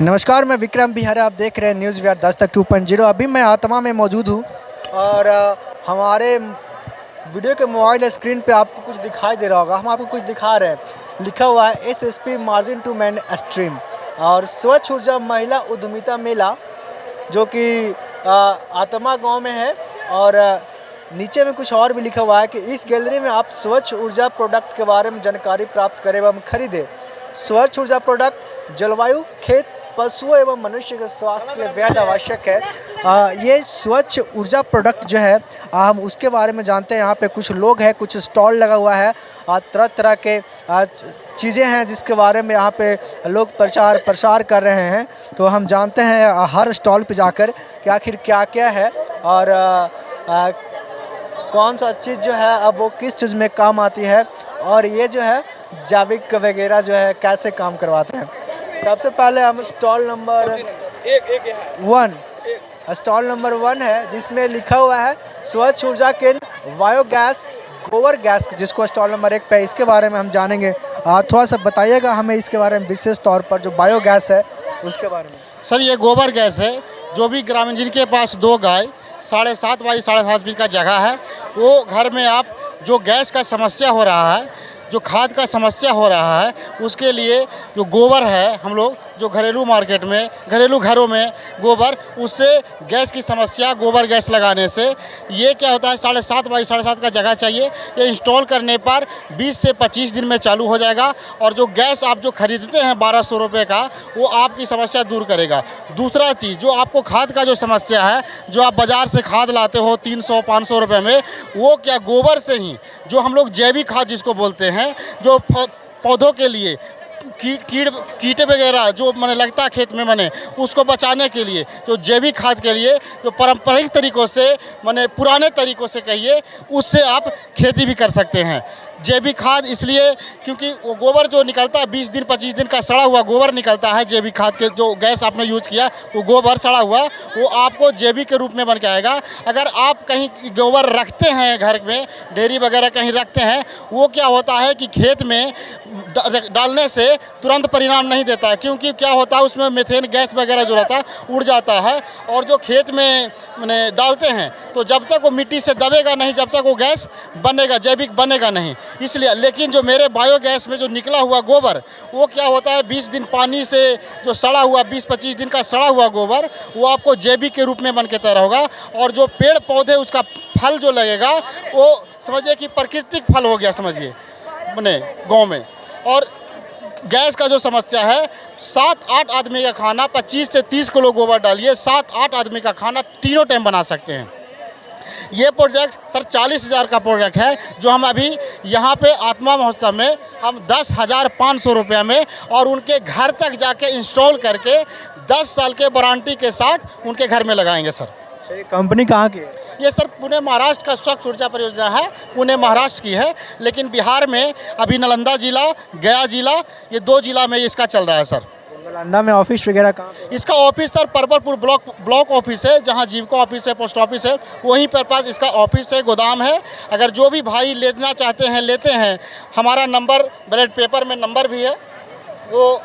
नमस्कार, मैं विक्रम बिहारी। आप देख रहे हैं न्यूज़ विहार 10 तक 2.0। अभी मैं आत्मा में मौजूद हूँ और हमारे वीडियो के मोबाइल स्क्रीन पे आपको कुछ दिखाई दे रहा होगा। हम आपको कुछ दिखा रहे हैं। लिखा हुआ है SSP margin to mainstream और स्वच्छ ऊर्जा महिला उद्यमिता मेला, जो कि आत्मा गांव में है। और नीचे में कुछ और भी लिखा हुआ है कि इस गैलरी में आप स्वच्छ ऊर्जा प्रोडक्ट के बारे में जानकारी प्राप्त करें एवं खरीदें। स्वच्छ ऊर्जा प्रोडक्ट जलवायु, खेत, पशुओं एवं मनुष्य के स्वास्थ्य के लिए बेहद आवश्यक है। ये स्वच्छ ऊर्जा प्रोडक्ट जो है हम उसके बारे में जानते हैं। यहाँ पे कुछ लोग हैं, कुछ स्टॉल लगा हुआ है, तरह तरह के चीज़ें हैं जिसके बारे में यहाँ पे लोग प्रसार कर रहे हैं। तो हम जानते हैं हर स्टॉल पे जाकर कि आखिर क्या क्या है और कौन सा चीज़ जो है अब वो किस चीज़ में काम आती है और ये जो है जैविक वगैरह जो है कैसे काम करवाते हैं। सबसे पहले हम स्टॉल नंबर 1 है जिसमें लिखा हुआ है स्वच्छ ऊर्जा केंद्र बायोगैस गोबर गैस, जिसको स्टॉल नंबर 1 पे इसके बारे में हम जानेंगे। थोड़ा सा बताइएगा हमें इसके बारे में विशेष तौर पर, जो बायोगैस है उसके बारे में। सर, ये गोबर गैस है। जो भी ग्रामीण जिनके पास 2 गाय 7.5 बाई 7.5 फीट का जगह है, वो घर में आप जो गैस का समस्या हो रहा है, जो खाद का समस्या हो रहा है, उसके लिए जो गोबर है, हम लोग जो घरेलू मार्केट में, घरेलू घरों में गोबर, उससे गैस की समस्या, गोबर गैस लगाने से ये क्या होता है, 7.5 बाई 7.5 का जगह चाहिए। ये इंस्टॉल करने पर 20 से 25 दिन में चालू हो जाएगा और जो गैस आप जो खरीदते हैं 1200 रुपये का, वो आपकी समस्या दूर करेगा। दूसरा चीज़, जो आपको खाद का जो समस्या है, जो आप बाज़ार से खाद लाते हो 300-500 रुपये में, वो क्या गोबर से ही, जो हम लोग जैविक खाद जिसको बोलते हैं, जो पौधों के लिए कीट वगैरह जो मैंने लगता है खेत में, मैंने उसको बचाने के लिए, जो जैविक खाद के लिए, जो पारंपरिक तरीक़ों से, मैंने पुराने तरीक़ों से कहिए, उससे आप खेती भी कर सकते हैं। जैविक खाद इसलिए क्योंकि वो गोबर जो निकलता है 20 दिन 25 दिन का सड़ा हुआ गोबर निकलता है। जैविक खाद के जो गैस आपने यूज़ किया, वो गोबर सड़ा हुआ, वो आपको जैविक के रूप में बन के आएगा। अगर आप कहीं गोबर रखते हैं घर में, डेयरी वगैरह कहीं रखते हैं, वो क्या होता है कि खेत में डालने से तुरंत परिणाम नहीं देता है, क्योंकि क्या होता है उसमें मीथेन गैस वगैरह जो रहता है उड़ जाता है। और जो खेत में मैंने डालते हैं, तो जब तक वो मिट्टी से दबेगा नहीं, जब तक वो गैस बनेगा, जैविक बनेगा नहीं। इसलिए, लेकिन जो मेरे बायोगैस में जो निकला हुआ गोबर, वो क्या होता है 20 दिन पानी से जो सड़ा हुआ, 20-25 दिन का सड़ा हुआ गोबर, वो आपको जैविक के रूप में बन के तैयार होगा। और जो पेड़ पौधे, उसका फल जो लगेगा, वो समझिए कि प्राकृतिक फल हो गया, समझिए अपने गाँव में। और गैस का जो समस्या है, 7-8 आदमी का खाना, 25 से 30 किलो गोबर डालिए, 7-8 आदमी का खाना तीनों टाइम बना सकते हैं। ये प्रोजेक्ट सर 40,000 का प्रोजेक्ट है, जो हम अभी यहाँ पे आत्मा महोत्सव में हम 10,500 रुपये में और उनके घर तक जाके इंस्टॉल करके 10 साल के वारंटी के साथ उनके घर में लगाएंगे सर। ये कंपनी कहाँ की है? ये सर पुणे महाराष्ट्र का स्वच्छ ऊर्जा परियोजना है, पुणे महाराष्ट्र की है, लेकिन बिहार में अभी नालंदा जिला, गया जिला, ये 2 जिला में इसका चल रहा है सर। नालंदा में ऑफिस वगैरह कहाँ पे? इसका office sir Parbalpur block office है, जहाँ जीविका ऑफिस है, पोस्ट ऑफिस है, वहीं पर पास इसका ऑफिस है, गोदाम है। अगर जो भी भाई लेना चाहते हैं लेते हैं। हमारा नंबर बैलेट पेपर में नंबर भी है, वो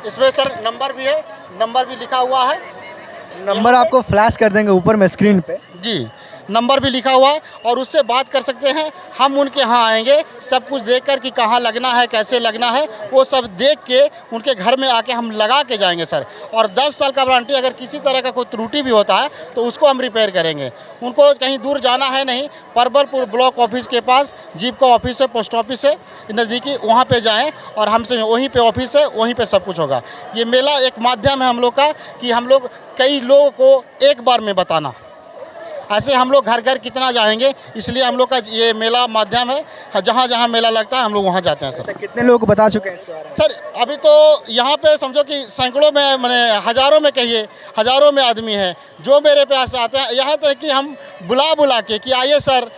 इसमें सर नंबर भी है, नंबर भी लिखा हुआ है। नंबर आपको फ्लैश कर देंगे ऊपर में स्क्रीन पे। जी, नंबर भी लिखा हुआ है और उससे बात कर सकते हैं। हम उनके यहाँ आएंगे, सब कुछ देख कर कि कहाँ लगना है, कैसे लगना है, वो सब देख के उनके घर में आके हम लगा के जाएंगे सर। और 10 साल का वारंटी, अगर किसी तरह का कोई त्रुटि भी होता है तो उसको हम रिपेयर करेंगे। उनको कहीं दूर जाना है नहीं, परबलपुर ब्लॉक ऑफिस के पास जीविका ऑफिस है, पोस्ट ऑफिस है नज़दीकी, वहाँ पर जाएँ और हमसे वहीं पर ऑफिस है, वहीं पर सब कुछ होगा। ये मेला एक माध्यम है हम लोग का कि हम लोग कई लोगों को एक बार में बताना, ऐसे हम लोग घर घर कितना जाएंगे, इसलिए हम लोग का ये मेला माध्यम है। जहाँ जहाँ मेला लगता है हम लोग वहाँ जाते हैं सर। कितने लोग बता चुके हैं इसके बारे में? सर अभी तो यहाँ पे समझो कि सैकड़ों में, मैंने हज़ारों में कहिए, हज़ारों में आदमी हैं जो मेरे पास आते हैं। यहाँ तक कि हम बुला के कि आइए सर,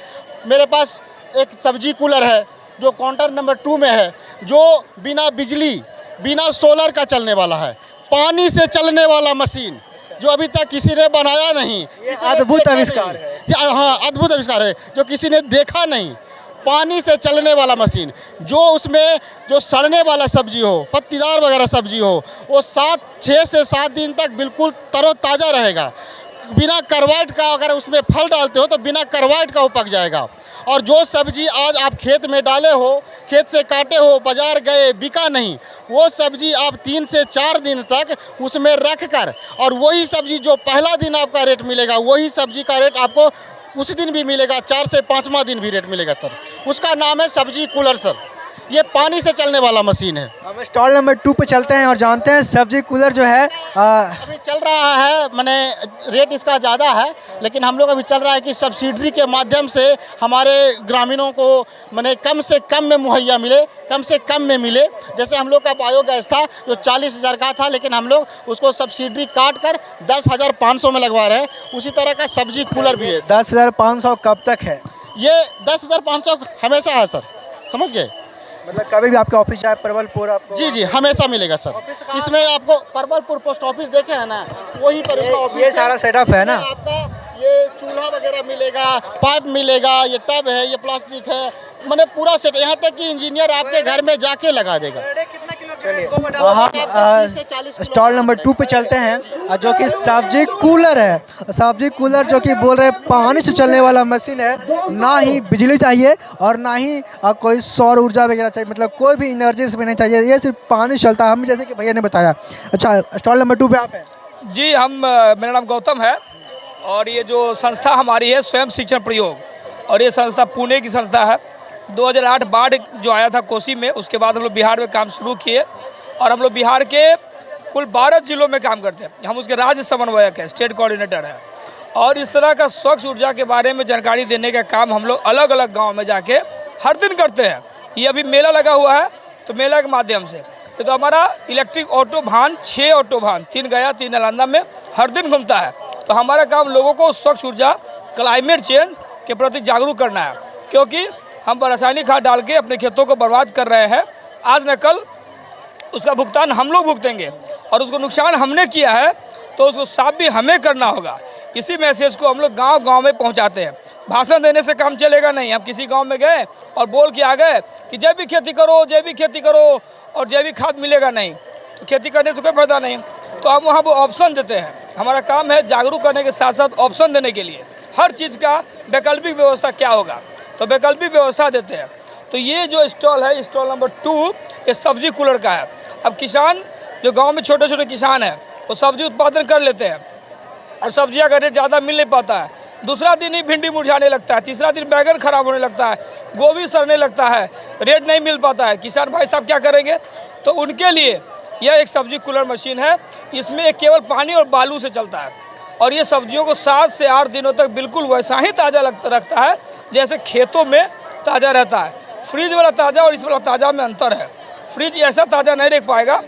मेरे पास एक सब्जी कूलर है जो काउंटर नंबर 2 में है, जो बिना बिजली, बिना सोलर का चलने वाला है, पानी से चलने वाला मशीन, जो अभी तक किसी ने बनाया नहीं। अद्भुत आविष्कार है। हाँ, अद्भुत आविष्कार है, जो किसी ने देखा नहीं। पानी से चलने वाला मशीन, जो उसमें जो सड़ने वाला सब्जी हो, पत्तीदार वगैरह सब्जी हो, वो 6 से 7 दिन तक बिल्कुल तरोताज़ा रहेगा। बिना कार्बाइड का अगर उसमें फल डालते हो तो बिना कार्बाइड का वो पक जाएगा। और जो सब्जी आज आप खेत में डाले हो, खेत से काटे हो, बाज़ार गए, बिका नहीं, वो सब्जी आप 3 से 4 दिन तक उसमें रख कर, और वही सब्जी जो पहला दिन आपका रेट मिलेगा, वही सब्जी का रेट आपको उस दिन भी मिलेगा, 4 से 5वां दिन भी रेट मिलेगा सर। उसका नाम है सब्जी कूलर सर। ये पानी से चलने वाला मशीन है। हम स्टॉल नंबर 2 पे चलते हैं और जानते हैं सब्जी कूलर जो है अभी चल रहा है, मैंने रेट इसका ज़्यादा है, लेकिन हम लोग अभी चल रहा है कि सब्सिडी के माध्यम से हमारे ग्रामीणों को मैंने कम से कम में मुहैया मिले, कम से कम में मिले। जैसे हम लोग का बायोगैस था जो 40,000 का था, लेकिन हम लोग उसको सब्सिडी काट कर 10,500 में लगवा रहे हैं। उसी तरह का सब्जी कूलर भी है। 10,500 कब तक है? ये 10,500 हमेशा है सर, समझ गए? मतलब कभी भी आपके ऑफिस जाए परवलपुर आपको? जी जी, हमेशा मिलेगा सर। इसमें आपको परवलपुर पोस्ट ऑफिस देखे है ना, वहीं पर इसका ऑफिस ये सारा सेटअप है ना। आपका ये चूल्हा वगैरह मिलेगा, पाइप मिलेगा, ये टब है, ये प्लास्टिक है, मैंने पूरा सेट, यहाँ तक कि इंजीनियर आपके घर में जाके लगा देगा। चलिए स्टॉल नंबर 2 पे चलते हैं जो कि सब्जी कूलर है। सब्जी कूलर जो कि बोल रहे हैं पानी से चलने वाला मशीन है, ना ही बिजली चाहिए और ना ही कोई सौर ऊर्जा वगैरह चाहिए, मतलब कोई भी एनर्जी इसमें नहीं चाहिए, ये सिर्फ पानी से चलता है, हम जैसे कि भैया ने बताया। अच्छा, स्टॉल नंबर 2 पे आप हैं? जी, मेरा नाम गौतम है और ये जो संस्था हमारी है स्वयं शिक्षण प्रयोग, और ये संस्था पुणे की संस्था है। 2008 बाढ़ जो आया था कोसी में, उसके बाद हम लोग बिहार में काम शुरू किए और हम लोग बिहार के कुल 12 जिलों में काम करते हैं। हम उसके राज्य समन्वयक हैं, स्टेट कोऑर्डिनेटर हैं। और इस तरह का स्वच्छ ऊर्जा के बारे में जानकारी देने का काम हम लोग अलग अलग गाँव में जाके हर दिन करते हैं। ये अभी मेला लगा हुआ है, तो मेला के माध्यम से ये तो हमारा इलेक्ट्रिक ऑटो वाहन 6 ऑटो वाहन, 3 गया 3 नालंदा में हर दिन घूमता है। तो हमारा काम लोगों को स्वच्छ ऊर्जा, क्लाइमेट चेंज के प्रति जागरूक करना है, क्योंकि हम रासायनिक खाद डाल के अपने खेतों को बर्बाद कर रहे हैं। आज न कल उसका भुगतान हम लोग भुगतेंगे, और उसको नुकसान हमने किया है तो उसको साफ भी हमें करना होगा। इसी मैसेज को हम लोग गांव-गांव में पहुंचाते हैं। भाषण देने से काम चलेगा नहीं। हम किसी गांव में गए और बोल के आ गए कि जैविक खेती करो, जैविक खेती करो और जैविक खाद मिलेगा नहीं, तो खेती करने से कोई फायदा नहीं। तो हम वहाँ वो ऑप्शन देते हैं। हमारा काम है जागरूक करने के साथ साथ ऑप्शन देने के लिए हर चीज़ का वैकल्पिक व्यवस्था क्या होगा, तो वैकल्पिक व्यवस्था देते हैं। तो ये जो स्टॉल है, स्टॉल नंबर 2, ये सब्जी कूलर का है। अब किसान जो गांव में छोटे छोटे किसान हैं, वो सब्जी उत्पादन कर लेते हैं और सब्जियां का रेट ज़्यादा मिल नहीं पाता है। दूसरा दिन ही भिंडी मुरझाने लगता है, तीसरा दिन बैगन खराब होने लगता है, गोभी सड़ने लगता है, रेट नहीं मिल पाता है। किसान भाई साहब क्या करेंगे? तो उनके लिए यह एक सब्जी कूलर मशीन है। इसमें एक केवल पानी और बालू से चलता है और ये सब्जियों को 7 से 8 दिनों तक बिल्कुल वैसा ही ताज़ा रखता है जैसे खेतों में ताज़ा रहता है। फ्रिज वाला ताज़ा और इस वाला ताज़ा में अंतर है। फ्रिज ऐसा ताज़ा नहीं रख पाएगा,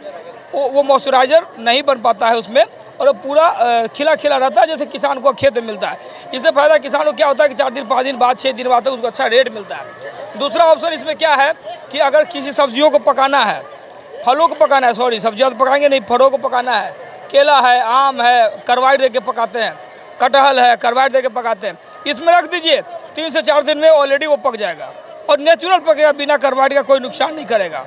वो मॉइस्चराइज़र नहीं बन पाता है उसमें, और वो पूरा खिला खिला रहता है जैसे किसान को खेत में मिलता है। इससे फ़ायदा किसान को क्या होता है कि 4 दिन 5 दिन बाद 6 दिन बाद तक उसको अच्छा रेट मिलता है। दूसरा ऑप्शन इसमें क्या है कि अगर किसी सब्जियों को पकाना है, फलों को पकाना है, सॉरी सब्जियाँ तो पकाएंगे नहीं, फलों को पकाना है, केला है, आम है, कार्बाइड दे के पकाते हैं, कटहल है, कार्बाइड दे के पकाते हैं, इसमें रख दीजिए 3 से 4 दिन में ऑलरेडी वो पक जाएगा और नेचुरल पकेगा, बिना कार्बाइड का कोई नुकसान नहीं करेगा।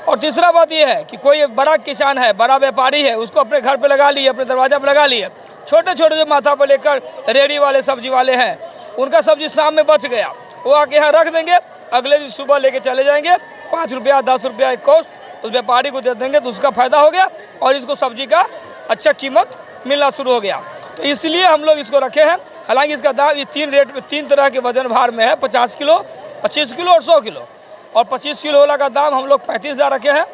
और तीसरा बात ये है कि कोई बड़ा किसान है, बड़ा व्यापारी है, उसको अपने घर पे लगा लिए, अपने दरवाजा पे लगा लिए। छोटे छोटे जो माथा पर लेकर रेहड़ी वाले सब्जी वाले हैं, उनका सब्जी शाम में बच गया, वो आके यहाँ रख देंगे, अगले दिन सुबह लेके चले जाएंगे, 5 रुपया 10 रुपया एक कॉस्ट उस व्यापारी को दे देंगे, तो उसका फ़ायदा हो गया और इसको सब्जी का अच्छा कीमत मिलना शुरू हो गया। तो इसलिए हम लोग इसको रखे हैं। हालांकि इसका दाम इस 3 रेट में 3 तरह के वजन भार में है, 50 किलो, 25 किलो और 100 किलो। और 25 किलो वाला का दाम हम लोग 35,000 रखे हैं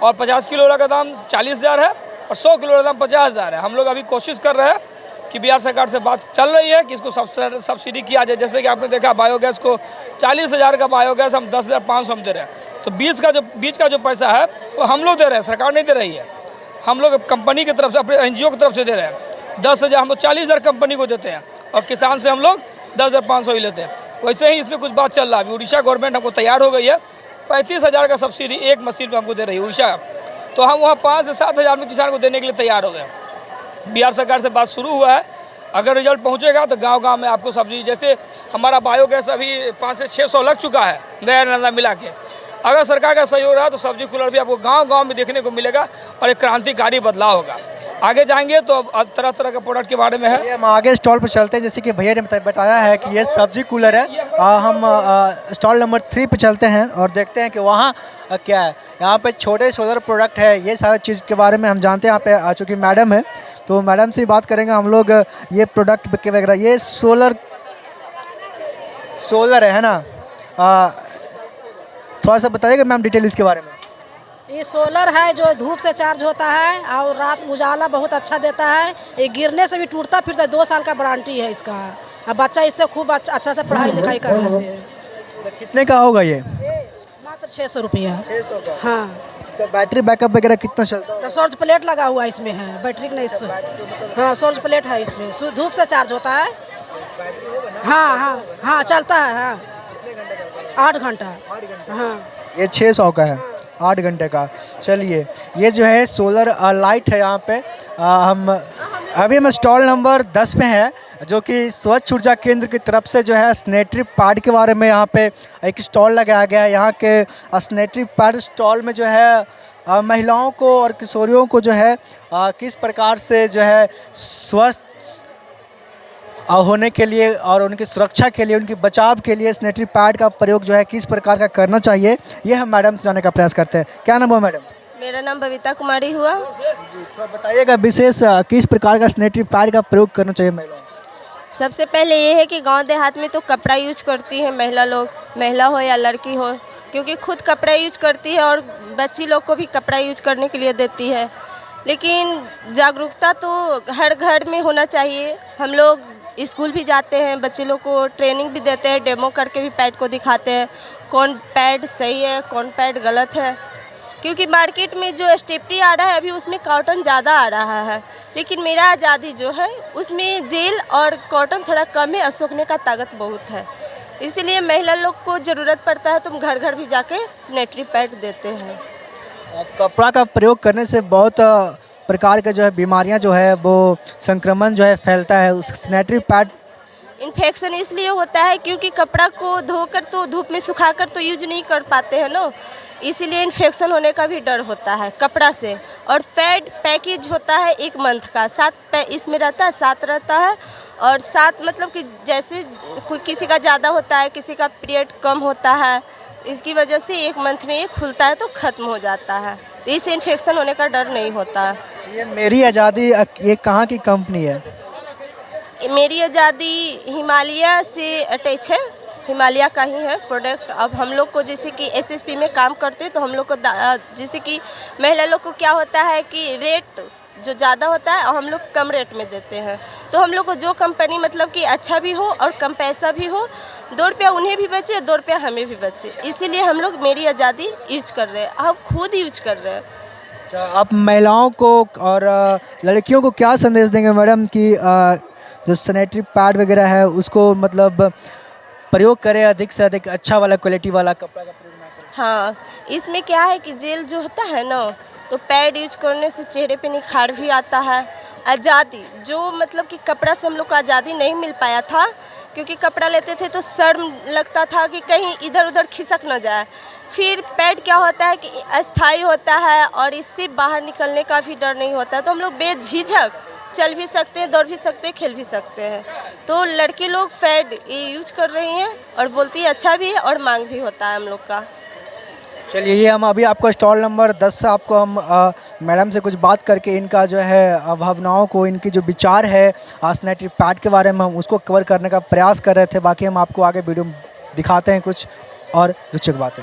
और 50 किलो वाला का दाम 40,000 है और 100 किलो वाला दाम 50,000 है। हम लोग अभी कोशिश कर रहे हैं कि बिहार सरकार से बात चल रही है कि इसको सब्सिडी किया जाए। जैसे कि आपने देखा बायोगैस को 40,000 का बायोगैस हम 10,500 हम दे रहे हैं, तो बीच का जो पैसा है वो हम लोग दे रहे हैं, सरकार नहीं दे रही है। हम लोग कंपनी की तरफ से, अपने NGO की तरफ से दे रहे हैं। 10,000 हम लोग 40,000 कंपनी को देते हैं और किसान से हम लोग 10,500 ही लेते हैं। वैसे ही इसमें कुछ बात चल रहा है। उड़ीसा गवर्नमेंट हमको तैयार हो गई है, 35,000 का सब्सिडी एक मशीन पे हमको दे रही है उड़ीसा। तो हम वहाँ 5 से 7,000 में किसान को देने के लिए तैयार हो गए। बिहार सरकार से बात शुरू हुआ है अगर रिजल्ट पहुंचेगा तो गांव-गांव में आपको सब्जी, जैसे हमारा बायोगैस अभी 500 से 600 लग चुका है गया नालंदा मिला के। अगर सरकार का सहयोग रहा तो सब्जी कूलर भी आपको गांव-गांव में देखने को मिलेगा और एक क्रांतिकारी बदलाव होगा। आगे जाएंगे तो अब तरह तरह के प्रोडक्ट के बारे में है। ये हम आगे स्टॉल पर चलते हैं, जैसे कि भैया ने बताया है कि ये सब्जी कूलर है। हम स्टॉल नंबर 3 पे चलते हैं और देखते हैं कि वहाँ क्या है। यहाँ पे छोटे सोलर प्रोडक्ट है, ये सारी चीज़ के बारे में हम जानते हैं। यहाँ पे चूँकि मैडम है तो मैडम से बात करेंगे हम लोग। ये प्रोडक्ट के वगैरह, ये सोलर है ना, थोड़ा सा बताइएगा मैम डिटेल इसके बारे में। ये सोलर है जो धूप से चार्ज होता है और रात उजाला बहुत अच्छा देता है। ये गिरने से भी टूटता फिरता है, 2 साल का वारंटी है इसका। अब बच्चा इससे खूब अच्छा से पढ़ाई लिखाई कर लेते हैं। तो कितने का होगा ये? मात्र 600 रुपया। 600 का। हाँ। इसका बैटरी बैकअप वगैरह कितना चलता है? तो सौर प्लेट लगा हुआ इसमें है, बैटरी नहीं। हाँ, सौर प्लेट है इसमें, धूप से चार्ज होता है। हाँ हाँ हाँ, चलता है। हाँ, 8 घंटा। हाँ, ये 600 का है, 8 घंटे का। चलिए, ये जो है सोलर लाइट है। यहाँ पे हम स्टॉल नंबर 10 पे हैं, जो कि स्वच्छ ऊर्जा केंद्र की तरफ से जो है सैनिटरी पैड के बारे में यहाँ पे एक स्टॉल लगाया गया है। यहाँ के सैनिटरी पैड स्टॉल में जो है महिलाओं को और किशोरियों को जो है किस प्रकार से जो है स्वस्थ होने के लिए और उनकी सुरक्षा के लिए, उनकी बचाव के लिए सैनिटरी पैड का प्रयोग जो है किस प्रकार का करना चाहिए, ये हम मैडम से जानने का प्रयास करते हैं। क्या नाम है मैडम? मेरा नाम बबीता कुमारी हुआ। जी, थोड़ा बताइएगा विशेष किस प्रकार का सैनिटरी पैड का प्रयोग करना चाहिए महिलाओं को? सबसे पहले ये है कि गांव देहात में तो कपड़ा यूज करती है महिला लोग, महिला हो या लड़की हो, क्योंकि खुद कपड़ा यूज करती है और बच्ची लोग को भी कपड़ा यूज करने के लिए देती है। लेकिन जागरूकता तो हर घर में होना चाहिए। हम लोग स्कूल भी जाते हैं, बच्चे लोग को ट्रेनिंग भी देते हैं, डेमो करके भी पैड को दिखाते हैं कौन पैड सही है कौन पैड गलत है। क्योंकि मार्केट में जो स्टेपरी आ रहा है अभी उसमें कॉटन ज़्यादा आ रहा है, लेकिन मेरा आज़ादी जो है उसमें जेल और कॉटन थोड़ा कम है और सूखने का ताकत बहुत है। इसीलिए महिला लोग को ज़रूरत पड़ता है, तुम घर घर भी जाके सैनिटरी पैड देते हैं। कपड़ा का प्रयोग करने से बहुत प्रकार के जो है बीमारियां जो है वो संक्रमण जो है फैलता है। उस सैनिटरी पैड इन्फेक्शन इसलिए होता है क्योंकि कपड़ा को धोकर तो धूप में सुखाकर तो यूज नहीं कर पाते हैं ना, इसीलिए इन्फेक्शन होने का भी डर होता है कपड़ा से। और पैकेज होता है 1 मंथ का, 7 इसमें रहता है, 7 रहता है। और 7 मतलब कि जैसे कोई किसी का ज़्यादा होता है, किसी का पीरियड कम होता है, इसकी वजह से 1 मंथ में ये खुलता है तो ख़त्म हो जाता है, तो इससे इन्फेक्शन होने का डर नहीं होता है। ये मेरी आज़ादी ये कहाँ की कंपनी है? मेरी आज़ादी हिमालय से अटैच है, हिमालय का ही है प्रोडक्ट। अब हम लोग को जैसे कि एसएसपी में काम करते हैं तो हम लोग को जैसे कि महिला लोग को क्या होता है कि रेट जो ज़्यादा होता है और हम लोग कम रेट में देते हैं, तो हम लोग को जो कंपनी मतलब कि अच्छा भी हो और कम पैसा भी हो, 2 रुपया उन्हें भी बचे 2 रुपया हमें भी बचे, इसीलिए हम लोग मेरी आज़ादी यूज कर रहे हैं, हम खुद यूज कर रहे हैं। आप महिलाओं को और लड़कियों को क्या संदेश देंगे मैडम कि जो सैनिटरी पैड वगैरह है उसको मतलब प्रयोग करें, अधिक से अधिक अच्छा वाला क्वालिटी वाला कपड़ा का प्रयोग ना करें? हाँ, इसमें क्या है कि जेल जो होता है ना, तो पैड यूज करने से चेहरे पे निखार भी आता है। आज़ादी जो मतलब कि कपड़ा से हम लोग को आज़ादी नहीं मिल पाया था, क्योंकि कपड़ा लेते थे तो शर्म लगता था कि कहीं इधर उधर खिसक न जाए। फिर पैड क्या होता है कि अस्थाई होता है और इससे बाहर निकलने का भी डर नहीं होता है, तो हम लोग बेझिझक चल भी सकते हैं, दौड़ भी सकते हैं, खेल भी सकते हैं। तो लड़के लोग पैड ये यूज कर रही हैं और बोलती है अच्छा भी है और मांग भी होता है हम लोग का। चलिए, ये हम अभी आपको स्टॉल नंबर 10 से आपको हम मैडम से कुछ बात करके इनका जो है भावनाओं को, इनकी जो विचार है सैनिटरी पैड के बारे में हम उसको कवर करने का प्रयास कर रहे थे। बाकी हम आपको आगे वीडियो दिखाते हैं कुछ और रोचक बातें।